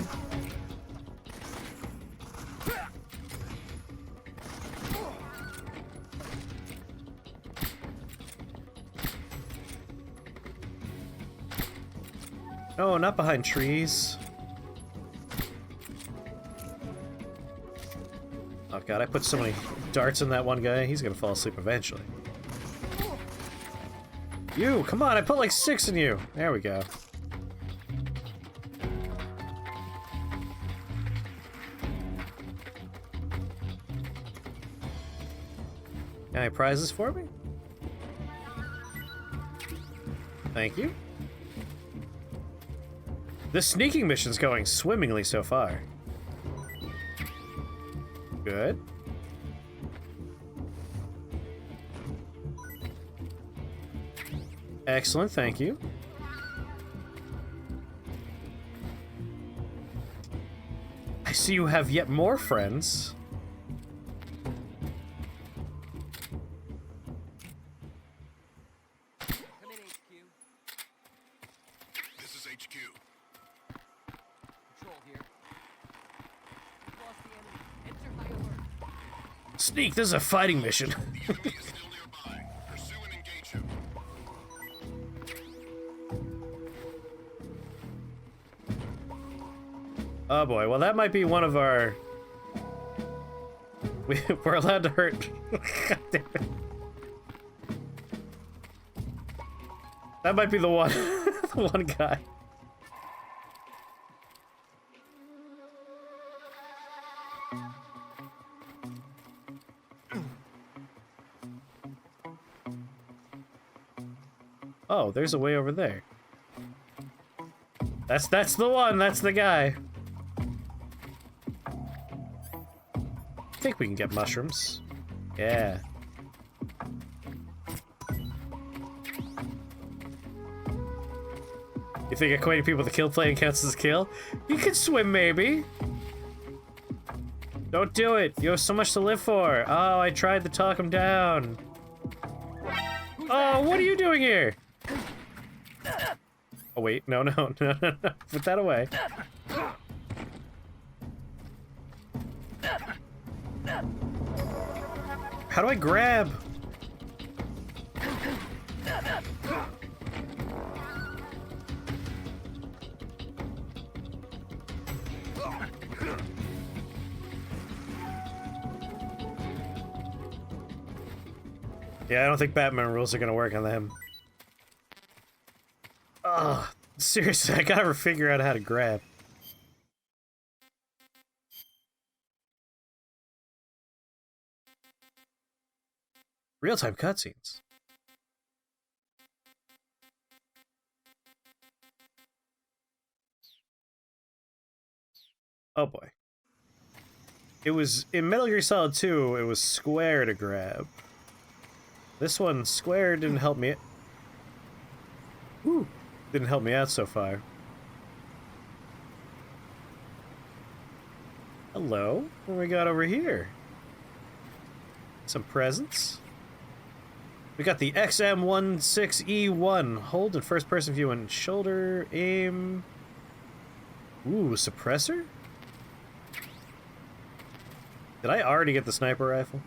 No, not behind trees. Oh god, I put so many darts in that one guy, he's gonna fall asleep eventually. You, come on, I put like 6 in you. There we go. Any prizes for me? Thank you. This sneaking mission's going swimmingly so far. Good. Excellent, thank you. I see you have yet more friends. Come in, HQ. This is HQ. Control here. We've lost the enemy. Enter high alert. Sneak, this is a fighting mission. The enemy is still nearby. Pursue and engage him. Oh boy, well that might be one of our... We're allowed to hurt... God damn it. That might be the one. The one guy. Oh, there's a way over there. That's the one. That's the guy. I think we can get mushrooms. Yeah. You think equating people to kill playing counts as a kill? You can swim, maybe. Don't do it. You have so much to live for. Oh, I tried to talk him down. Oh, what are you doing here? Oh, wait. No. Put that away. How do I grab? Yeah, I don't think Batman rules are gonna work on them. Ugh, seriously, I gotta figure out how to grab. Real-time cutscenes. Oh boy. It was, in Metal Gear Solid 2, it was square to grab. This one, square didn't help me. Ooh, didn't help me out so far. Hello, what do we got over here? Some presents. We got the XM16E1. Hold in first person view and shoulder aim. Ooh, suppressor? Did I already get the sniper rifle?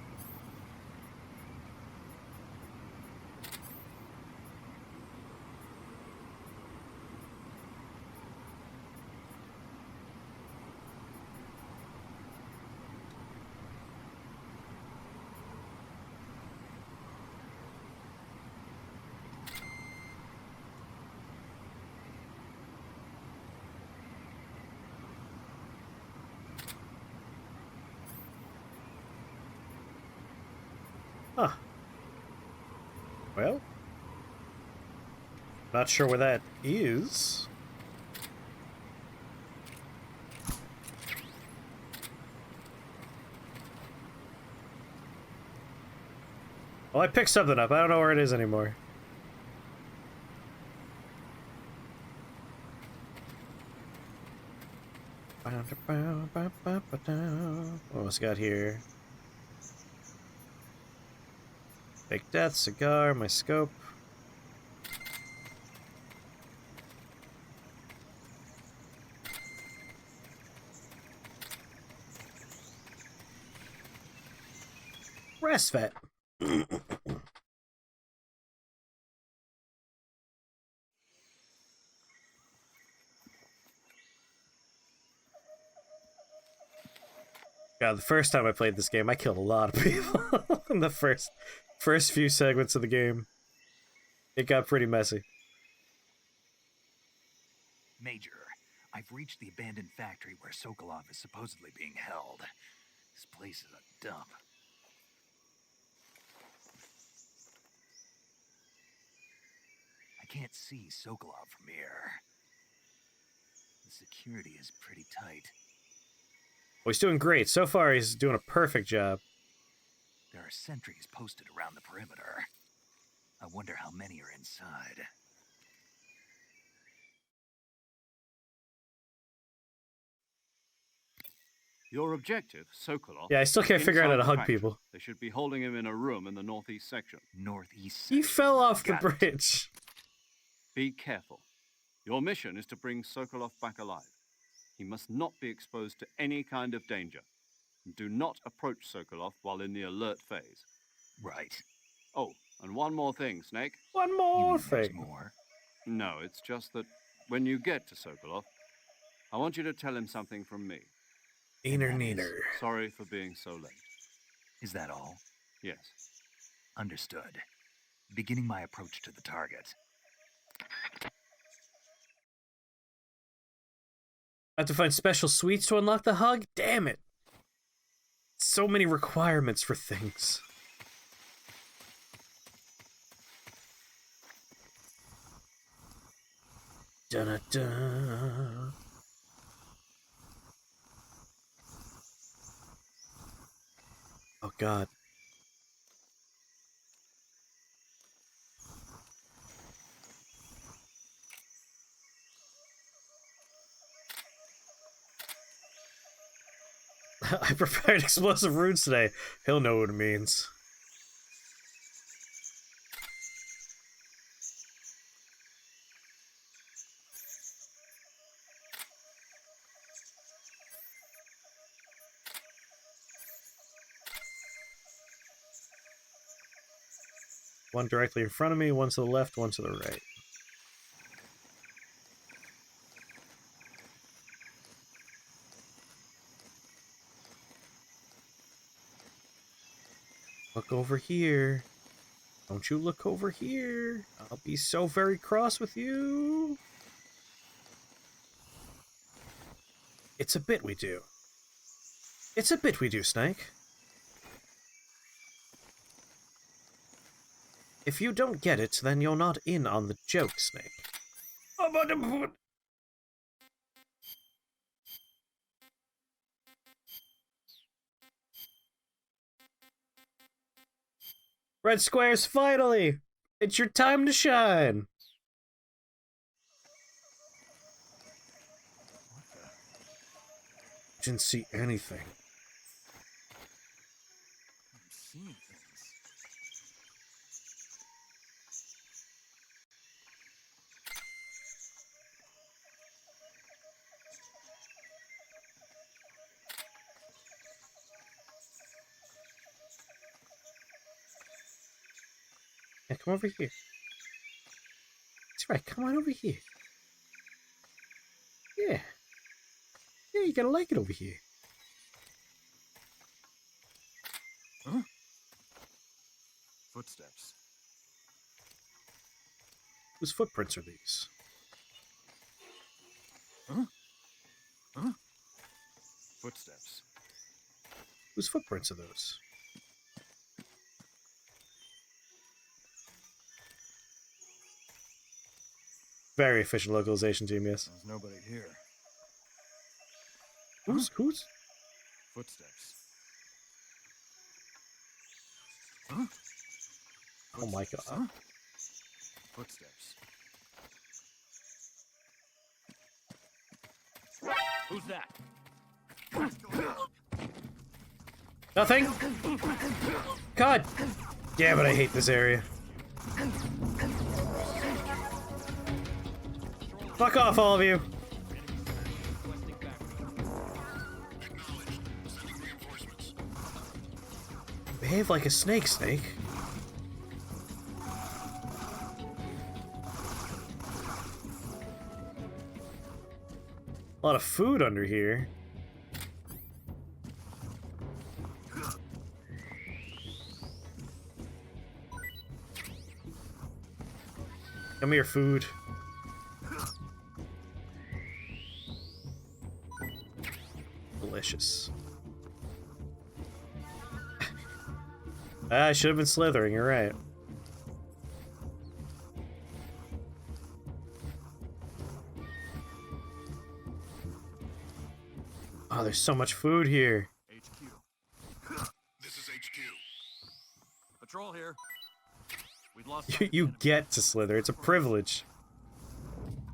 Huh. Well, not sure where that is. Well, I picked something up. I don't know where it is anymore. What else got here? Fake death, cigar, my scope. Rest vet. God, the first time I played this game, I killed a lot of people in the first few segments of the game. It got pretty messy. Major, I've reached the abandoned factory where Sokolov is supposedly being held. This place is a dump. I can't see Sokolov from here. The security is pretty tight. Well, he's doing great. So far, he's doing a perfect job. There are sentries posted around the perimeter. I wonder how many are inside. Your objective, Sokolov. Yeah, I still can't figure out how to hug factory. people. They should be holding him in a room in the northeast section. Northeast He section. fell off the Got it. bridge. Be careful. Your mission is to bring Sokolov back alive. He must not be exposed to any kind of danger. And do not approach Sokolov while in the alert phase. Right. Oh, and one more thing, Snake. One You more mean there's thing. more? No, it's just that when you get to Sokolov, I want you to tell him something from me. Neener, neener. Sorry for being so late. Is that all? Yes. Understood. Beginning my approach to the target. I have to find special sweets to unlock the hug? Damn it. So many requirements for things. Dun-dun-dun. Oh god. I prepared explosive runes today. He'll know what it means. One directly in front of me, one to the left, one to the right. Look over here. Don't you look over here. I'll be so very cross with you. It's a bit we do. It's a bit we do, Snake. If you don't get it, then you're not in on the joke, Snake. Red Squares, finally! It's your time to shine! Didn't see anything. I'm seeing things. Yeah, come over here. That's right, come on over here. Yeah. Yeah, you're gonna like it over here. Huh? Footsteps. Whose footprints are these? Huh? Huh? Footsteps. Whose footprints are those? Very efficient localization team, yes. There's nobody here. Who's? Footsteps. Huh? Oh my god. Huh? Footsteps. Who's that? Nothing? God damn it, I hate this area. Fuck off, all of you. Behave like a snake, Snake. A lot of food under here. Come here, food. Delicious. I should have been slithering, you're right. Oh, there's so much food here. HQ. This is HQ. Patrol here. We've lost. You get to slither, it's a privilege.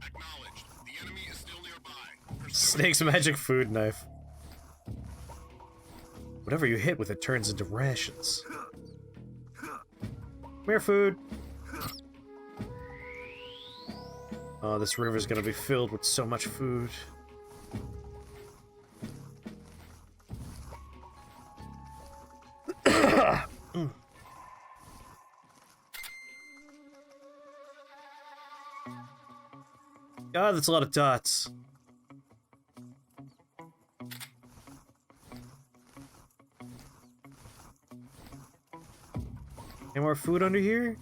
Acknowledged. The enemy is still nearby. Snake's magic food knife. Whatever you hit with it turns into rations. Come here, food. Oh, this river's gonna be filled with so much food. God, that's a lot of dots. Any more food under here?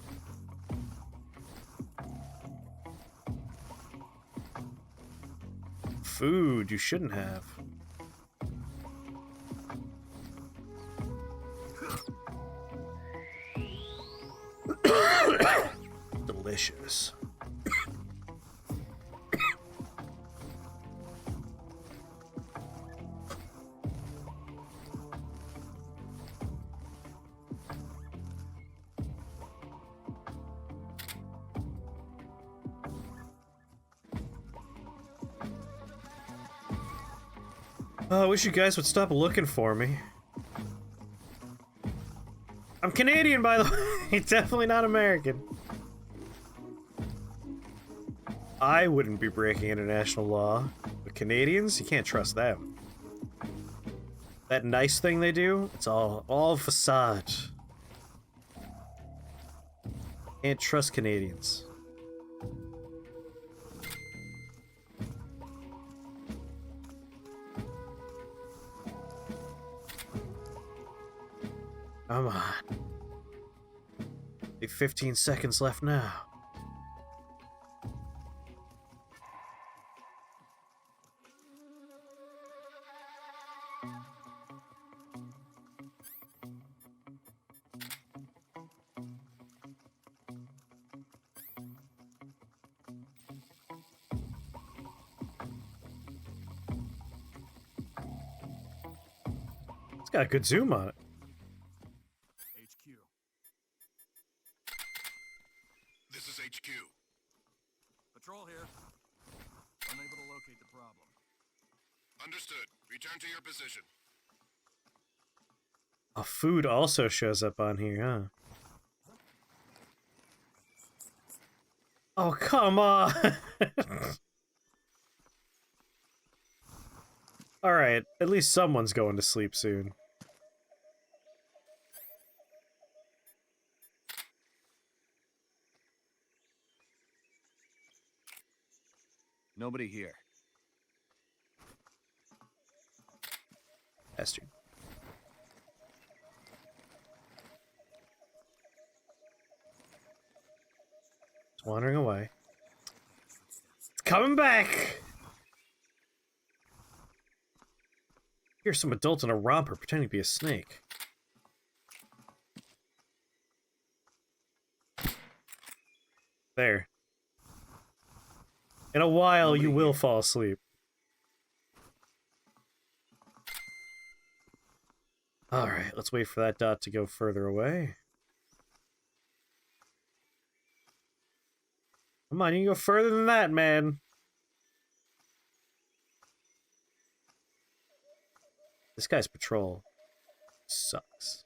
food you shouldn't have. Delicious. Oh, I wish you guys would stop looking for me. I'm Canadian, by the way. Definitely not American. I wouldn't be breaking international law. But Canadians, you can't trust them. That nice thing they do, it's all facade. Can't trust Canadians. Come on. 15 seconds left now. It's got a good zoom on it. HQ. Patrol here. Unable to locate the problem. Understood. Return to your position. Oh, food also shows up on here, huh? Oh, come on! Alright, at least someone's going to sleep soon. Nobody here. Bastard. It's wandering away. It's coming back! Here's some adult in a romper pretending to be a snake. There. In a while, you will fall asleep. Alright, let's wait for that dot to go further away. Come on, you can go further than that, man. This guy's patrol sucks.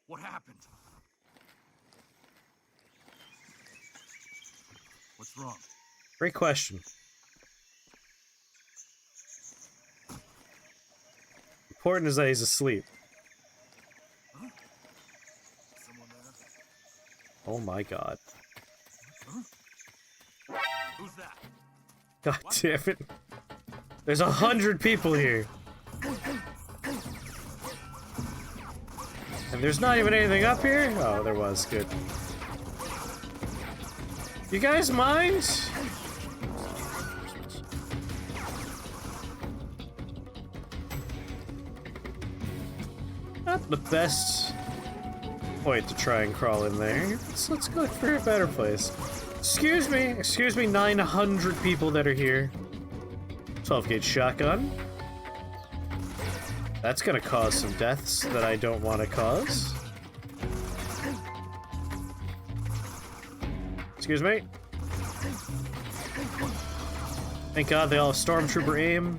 What happened? What's wrong? Great question. Important is that he's asleep. Huh? Someone there? Oh my god. Huh? Who's that? God damn it. There's 100 people here. And there's not even anything up here? Oh, there was. Good. You guys mind? Not the best point to try and crawl in there. Let's go for a better place. Excuse me, 900 people that are here. 12-gauge shotgun. That's gonna cause some deaths that I don't want to cause. Excuse me. Thank God they all have Stormtrooper aim.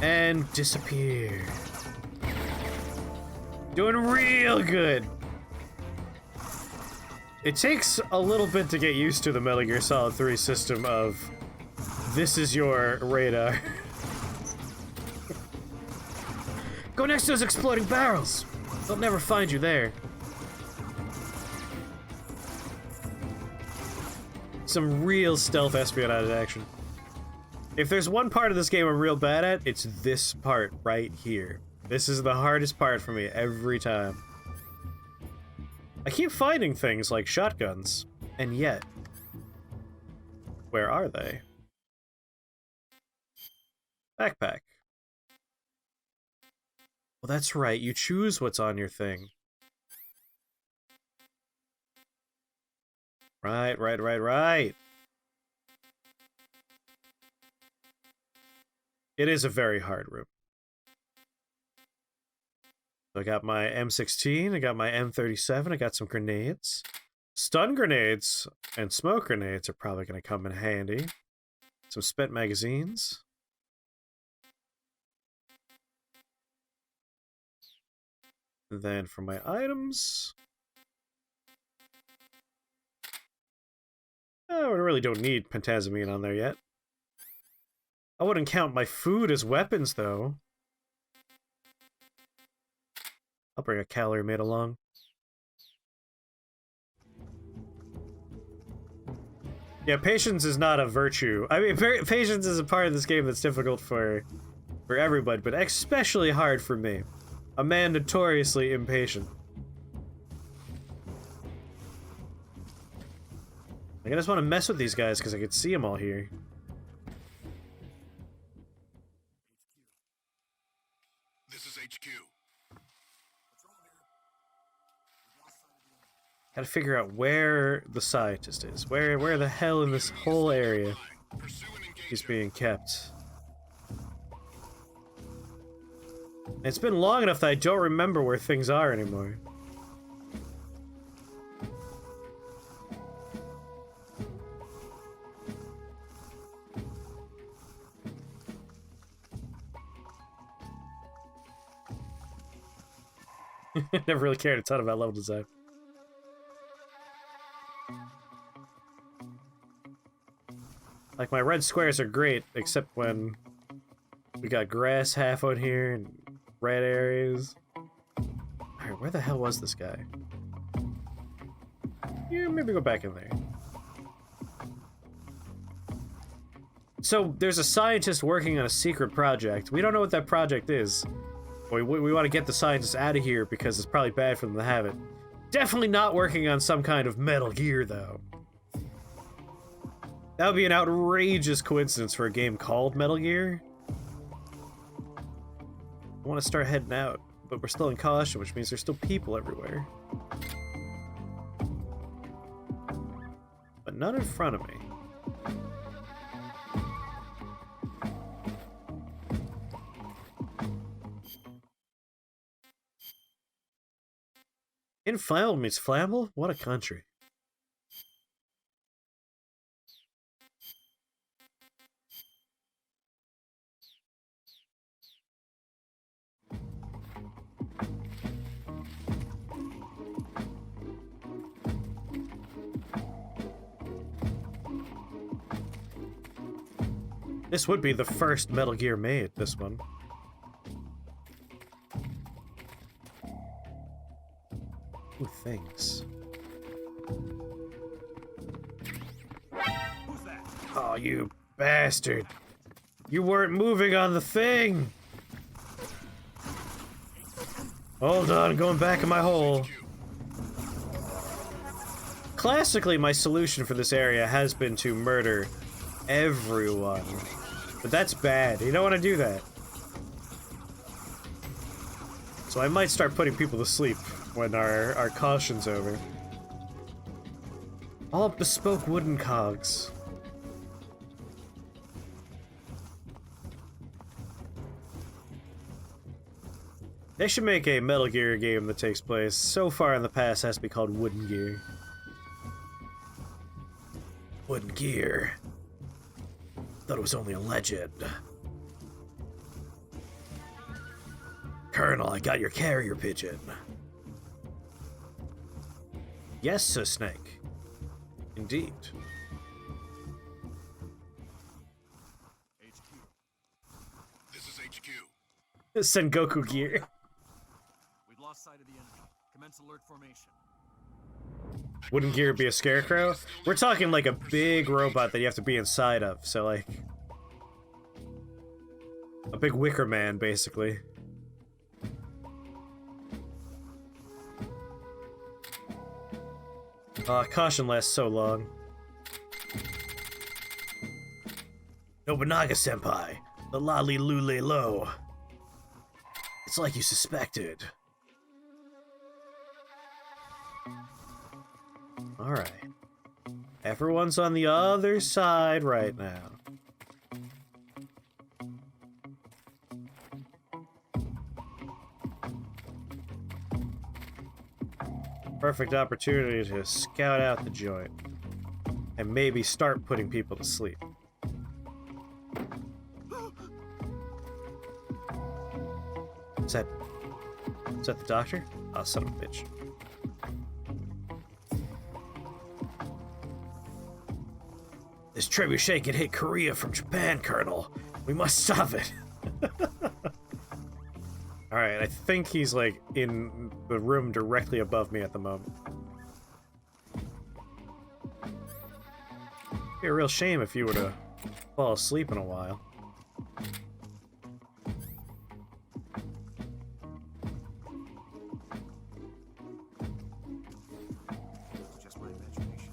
And disappear. Doing real good. It takes a little bit to get used to the Metal Gear Solid 3 system of this is your radar. Go next to those exploding barrels. They'll never find you there. Some real stealth espionage action. If there's one part of this game I'm real bad at, it's this part right here. This is the hardest part for me every time. I keep finding things like shotguns, and yet, where are they? Backpack. Well, that's right. You choose what's on your thing. Right. It is a very hard room. So I got my M16, I got my M37, I got some grenades. Stun grenades and smoke grenades are probably going to come in handy. Some spent magazines. And then for my items... Oh, I really don't need pentazamine on there yet. I wouldn't count my food as weapons, though. I'll bring a calorie mate along. Yeah, patience is not a virtue. I mean, patience is a part of this game that's difficult for everybody, but especially hard for me. A man notoriously impatient. Like, I just want to mess with these guys because I could see them all here. This is HQ. Gotta figure out where the scientist is. Where the hell in this whole area he's being kept. It's been long enough that I don't remember where things are anymore. Never really cared a ton about level design. Like, my red squares are great, except when we got grass half out here and red areas. Alright, where the hell was this guy? Yeah, maybe go back in there. So, there's a scientist working on a secret project. We don't know what that project is. We want to get the scientists out of here because it's probably bad for them to have it. Definitely not working on some kind of Metal Gear, though. That would be an outrageous coincidence for a game called Metal Gear. I want to start heading out, but we're still in caution, which means there's still people everywhere. But none in front of me. Inflammable means flammable? What a country. This would be the first Metal Gear made, this one. Ooh, things. Who's that? Oh, you bastard. You weren't moving on the thing! Hold on, going back in my hole. Classically, my solution for this area has been to murder everyone. But that's bad. You don't want to do that. So I might start putting people to sleep when our caution's over. All bespoke wooden cogs. They should make a Metal Gear game that takes place so far in the past has to be called Wooden Gear. Wooden Gear. Thought it was only a legend. Colonel, I got your carrier pigeon. Yes, Sir Snake. Indeed. HQ. This is HQ. Sengoku gear. We've lost sight of the enemy. Commence alert formation. Wooden Gear be a scarecrow? We're talking like a big robot that you have to be inside of, so like... a big wicker man, basically. Caution lasts so long. Nobunaga-senpai, The lolly lule low. It's like you suspected. Alright. Everyone's on the other side right now. Perfect opportunity to scout out the joint. And maybe start putting people to sleep. Is that the doctor? Oh, son of a bitch. This trebuchet can hit Korea from Japan, Colonel. We must stop it. Alright, I think he's, like, in the room directly above me at the moment. It'd be a real shame if you were to fall asleep in a while. Just my imagination.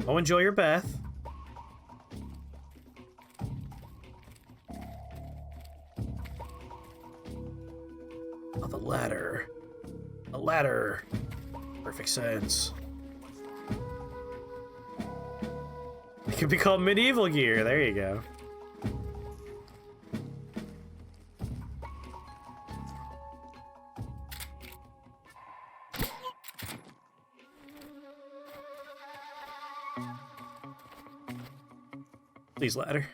Oh, enjoy your bath. Oh, the ladder. The ladder. Perfect sense. It could be called medieval gear. There you go. Please, ladder.